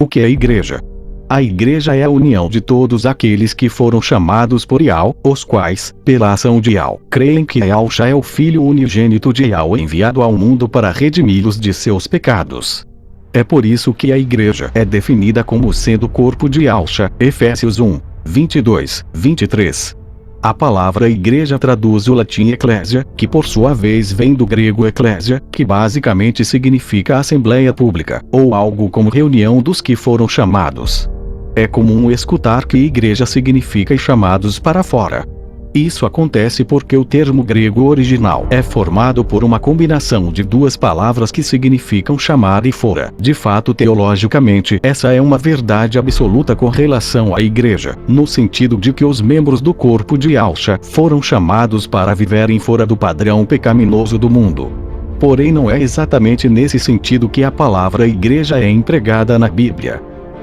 O que é igreja? A igreja é a união de todos aqueles que foram chamados por Yahweh, os quais, pela ação de Yahweh, creem que Yahushua é o Filho unigênito de Yahweh enviado ao mundo para redimi-los de seus pecados. É por isso que a igreja é definida como sendo o corpo de Yahushua, Efésios 1, 22, 23. A palavra igreja traduz o latim ecclesia, que por sua vez vem do grego ecclesia, que basicamente significa assembleia pública, ou algo como reunião dos que foram chamados. É comum escutar que igreja significa chamados para fora. Isso acontece porque o termo grego original é formado por uma combinação de duas palavras que significam chamar e fora. De fato, teologicamente, essa é uma verdade absoluta com relação à igreja, no sentido de que os membros do corpo de Yahushua foram chamados para viverem fora do padrão pecaminoso do mundo. Porém, não é exatamente nesse sentido que a palavra igreja é empregada na Bíblia.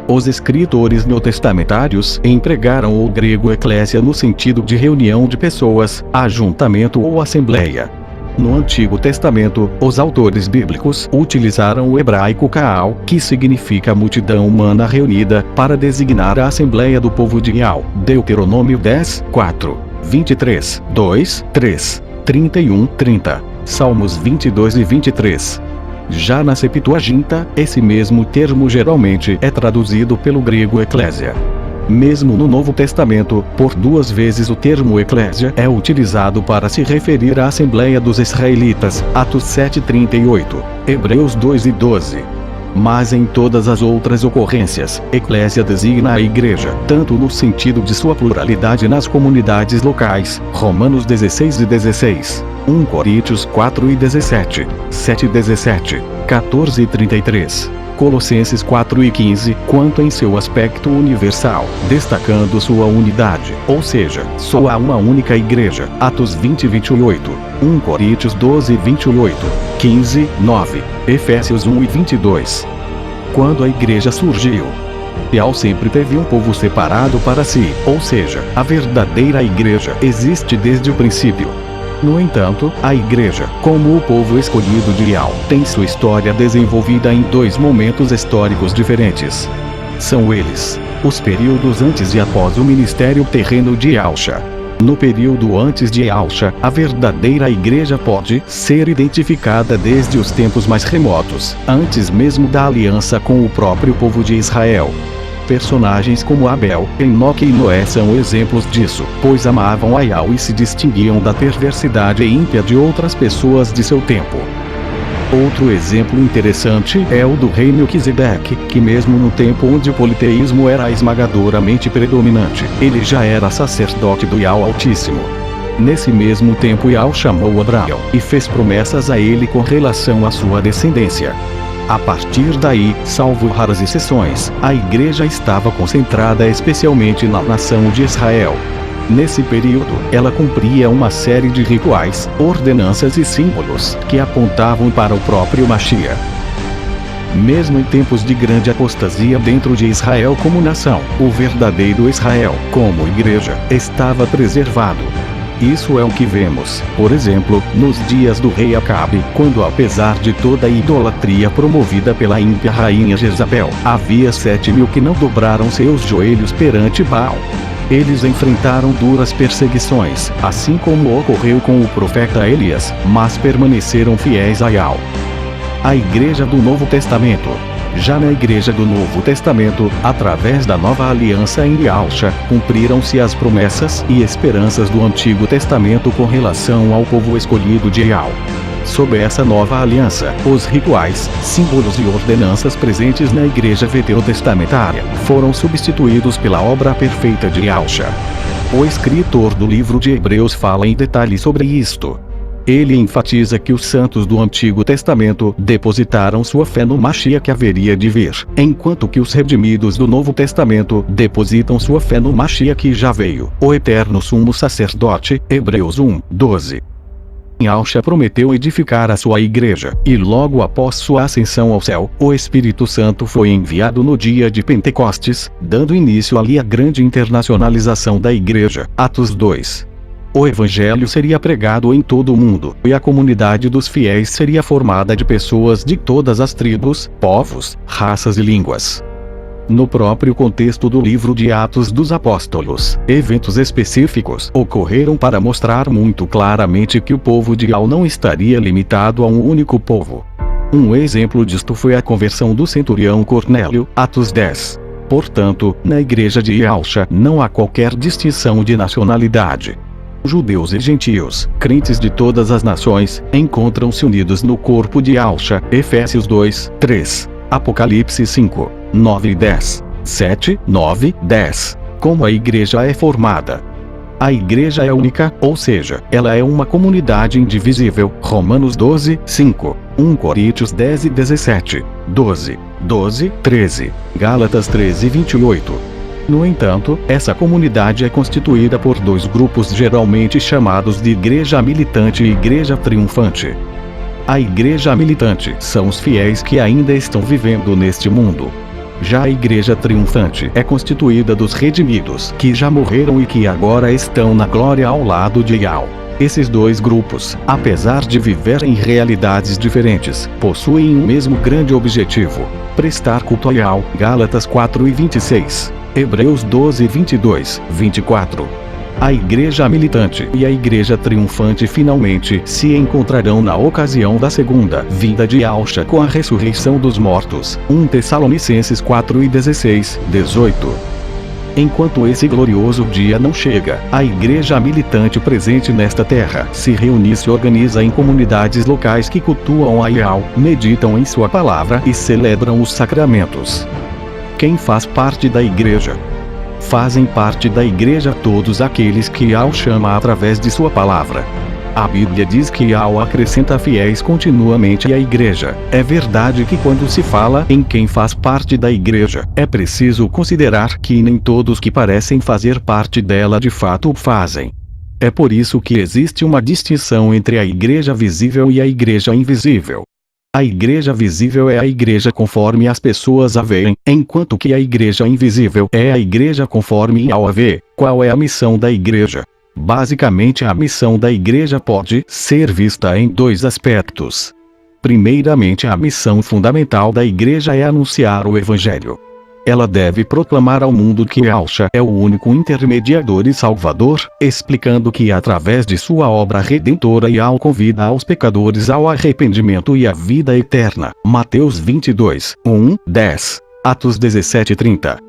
Os escritores neotestamentários empregaram o grego eclésia no sentido de reunião de pessoas, ajuntamento ou assembleia. No Antigo Testamento, os autores bíblicos utilizaram o hebraico kaal, que significa multidão humana reunida, para designar a assembleia do povo de Yahweh. Deuteronômio 10, 4, 23, 2, 3, 31, 30, Salmos 22 e 23. Já na Septuaginta, esse mesmo termo geralmente é traduzido pelo grego eclésia. Mesmo no Novo Testamento, por duas vezes o termo eclésia é utilizado para se referir à Assembleia dos Israelitas, Atos 7:38, Hebreus 2:12. Mas em todas as outras ocorrências, eclésia designa a igreja, tanto no sentido de sua pluralidade nas comunidades locais, Romanos 16:16, 1 Coríntios 4:17, 7:17, 14:33, Colossenses 4:15, quanto em seu aspecto universal, destacando sua unidade, ou seja, só há uma única igreja, Atos 20:28, 1 Coríntios 12:28, 15:9, Efésios 1:22. Quando a igreja surgiu, Yahweh sempre teve um povo separado para si, ou seja, a verdadeira igreja existe desde o princípio. No entanto, a igreja, como o povo escolhido de Yahweh, tem sua história desenvolvida em dois momentos históricos diferentes. São eles: os períodos antes e após o ministério terreno de Yahushua. No período antes de Yahushua, a verdadeira igreja pode ser identificada desde os tempos mais remotos, antes mesmo da aliança com o próprio povo de Israel. Personagens como Abel, Enoque e Noé são exemplos disso, pois amavam a Yahweh e se distinguiam da perversidade ímpia de outras pessoas de seu tempo. Outro exemplo interessante é o do rei Melquisedeque, que mesmo no tempo onde o politeísmo era esmagadoramente predominante, ele já era sacerdote do Yahweh Altíssimo. Nesse mesmo tempo Yahweh chamou Abraão e fez promessas a ele com relação à sua descendência. A partir daí, salvo raras exceções, a igreja estava concentrada especialmente na nação de Israel. Nesse período, ela cumpria uma série de rituais, ordenanças e símbolos que apontavam para o próprio Mashiach. Mesmo em tempos de grande apostasia dentro de Israel como nação, o verdadeiro Israel, como igreja, estava preservado. Isso é o que vemos, por exemplo, nos dias do rei Acabe, quando apesar de toda a idolatria promovida pela ímpia rainha Jezabel, havia 7.000 que não dobraram seus joelhos perante Baal. Eles enfrentaram duras perseguições, assim como ocorreu com o profeta Elias, mas permaneceram fiéis a Yahweh. A Igreja do Novo Testamento. Já na Igreja do Novo Testamento, através da nova aliança em Yahushua, cumpriram-se as promessas e esperanças do Antigo Testamento com relação ao povo escolhido de Yahweh. Sob essa nova aliança, os rituais, símbolos e ordenanças presentes na Igreja veterotestamentária foram substituídos pela obra perfeita de Yahushua. O escritor do livro de Hebreus fala em detalhes sobre isto. Ele enfatiza que os santos do Antigo Testamento depositaram sua fé no Mashiach que haveria de vir, enquanto que os redimidos do Novo Testamento depositam sua fé no Mashiach que já veio, o eterno sumo sacerdote. Hebreus 1, 12. Yahushua prometeu edificar a sua igreja, e logo após sua ascensão ao céu, o Espírito Santo foi enviado no dia de Pentecostes, dando início ali à grande internacionalização da igreja. Atos 2. O evangelho seria pregado em todo o mundo, e a comunidade dos fiéis seria formada de pessoas de todas as tribos, povos, raças e línguas. No próprio contexto do livro de Atos dos Apóstolos, eventos específicos ocorreram para mostrar muito claramente que o povo de Al não estaria limitado a um único povo. Um exemplo disto foi a conversão do centurião Cornélio, Atos 10. Portanto, na igreja de Yalcha não há qualquer distinção de nacionalidade. Judeus e gentios, crentes de todas as nações, encontram-se unidos no corpo de Yalcha, Efésios 2, 3, Apocalipse 5, 9 e 10, 7, 9, 10. Como a igreja é formada? A igreja é única, ou seja, ela é uma comunidade indivisível. Romanos 12, 5, 1 Coríntios 10 e 17, 12, 12, 13, Gálatas 13 e 28. No entanto, essa comunidade é constituída por dois grupos geralmente chamados de igreja militante e igreja triunfante. A igreja militante são os fiéis que ainda estão vivendo neste mundo. Já a igreja triunfante é constituída dos redimidos que já morreram e que agora estão na glória ao lado de Yahweh. Esses dois grupos, apesar de viverem em realidades diferentes, possuem o mesmo grande objetivo: prestar culto a Yahweh. Gálatas 4 e 26, Hebreus 12 e 22, 24. A igreja militante e a igreja triunfante finalmente se encontrarão na ocasião da segunda vinda de Yahshua com a ressurreição dos mortos. 1 Tessalonicenses 4 e 16, 18. Enquanto esse glorioso dia não chega, a igreja militante presente nesta terra se reúne e se organiza em comunidades locais que cultuam a Yahweh, meditam em sua palavra e celebram os sacramentos. Quem faz parte da igreja? Fazem parte da igreja todos aqueles que Yahweh chama através de sua palavra. A Bíblia diz que Yahweh acrescenta fiéis continuamente à igreja. É verdade que quando se fala em quem faz parte da igreja, é preciso considerar que nem todos que parecem fazer parte dela de fato o fazem. É por isso que existe uma distinção entre a igreja visível e a igreja invisível. A igreja visível é a igreja conforme as pessoas a veem, enquanto que a igreja invisível é a igreja conforme Yahweh vê. Qual é a missão da igreja? Basicamente, a missão da igreja pode ser vista em dois aspectos. Primeiramente, a missão fundamental da igreja é anunciar o evangelho. Ela deve proclamar ao mundo que Yahshua é o único intermediador e salvador, explicando que através de sua obra redentora Yahweh convida aos pecadores ao arrependimento e à vida eterna. Mateus 22, 1, 10, Atos 17, 30.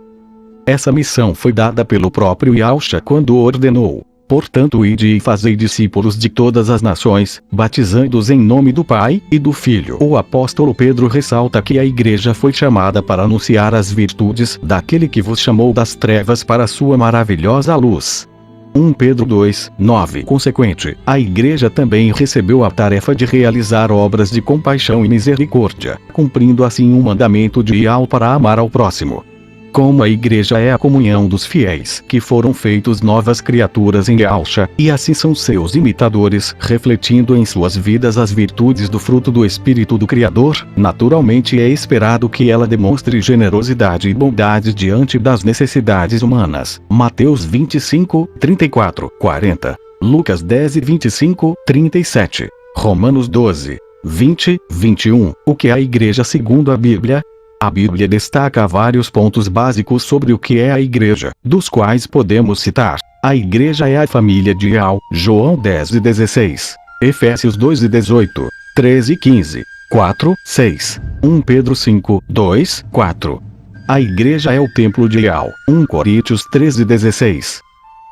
Essa missão foi dada pelo próprio Yahshua quando ordenou: portanto, ide e fazei discípulos de todas as nações, batizando-os em nome do Pai, e do Filho. O apóstolo Pedro ressalta que a igreja foi chamada para anunciar as virtudes daquele que vos chamou das trevas para a sua maravilhosa luz. 1 Pedro 2, 9. Consequente, a igreja também recebeu a tarefa de realizar obras de compaixão e misericórdia, cumprindo assim o mandamento de Yahweh para amar ao próximo. Como a igreja é a comunhão dos fiéis que foram feitos novas criaturas em Yahshua, e assim são seus imitadores, refletindo em suas vidas as virtudes do fruto do Espírito do Criador, naturalmente é esperado que ela demonstre generosidade e bondade diante das necessidades humanas. Mateus 25, 34, 40, Lucas 10 e 25, 37, Romanos 12, 20, 21. O que é a igreja segundo a Bíblia? A Bíblia destaca vários pontos básicos sobre o que é a igreja, dos quais podemos citar: a igreja é a família de Yahweh, João 10 e 16, Efésios 2 e 18, 13 e 15, 4, 6, 1 Pedro 5, 2, 4. A igreja é o templo de Yahweh, 1 Coríntios 13 e 16.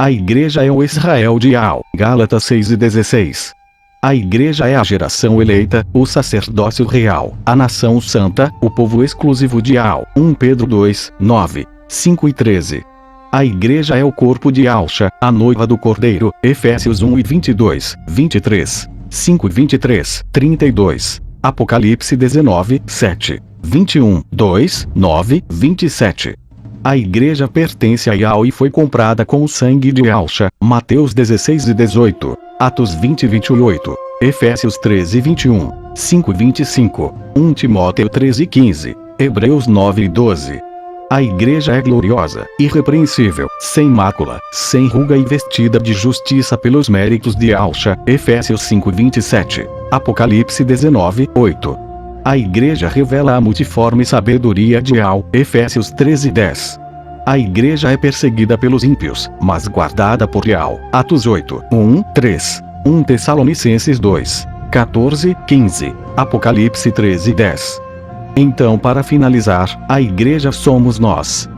A igreja é o Israel de Yahweh, Gálatas 6 e 16. A igreja é a geração eleita, o sacerdócio real, a nação santa, o povo exclusivo de Yahweh. 1 Pedro 2, 9, 5 e 13. A igreja é o corpo de Yahshua, a noiva do Cordeiro. Efésios 1 e 22, 23, 5 e 23, 32. Apocalipse 19, 7, 21, 2, 9, 27. A igreja pertence a Yahweh e foi comprada com o sangue de Yahshua. Mateus 16 e 18, Atos 20 e 28, Efésios 13 e 21, 5 e 25, 1 Timóteo 13 e 15, Hebreus 9 e 12. A igreja é gloriosa, irrepreensível, sem mácula, sem ruga e vestida de justiça pelos méritos de Yahshua. Efésios 5 e 27, Apocalipse 19, 8. A igreja revela a multiforme sabedoria de Yahweh. Efésios 13:10. A igreja é perseguida pelos ímpios, mas guardada por Yahweh. Atos 8, 1, 3. 1 Tessalonicenses 2, 14, 15. Apocalipse 13:10. Então, para finalizar, a igreja somos nós.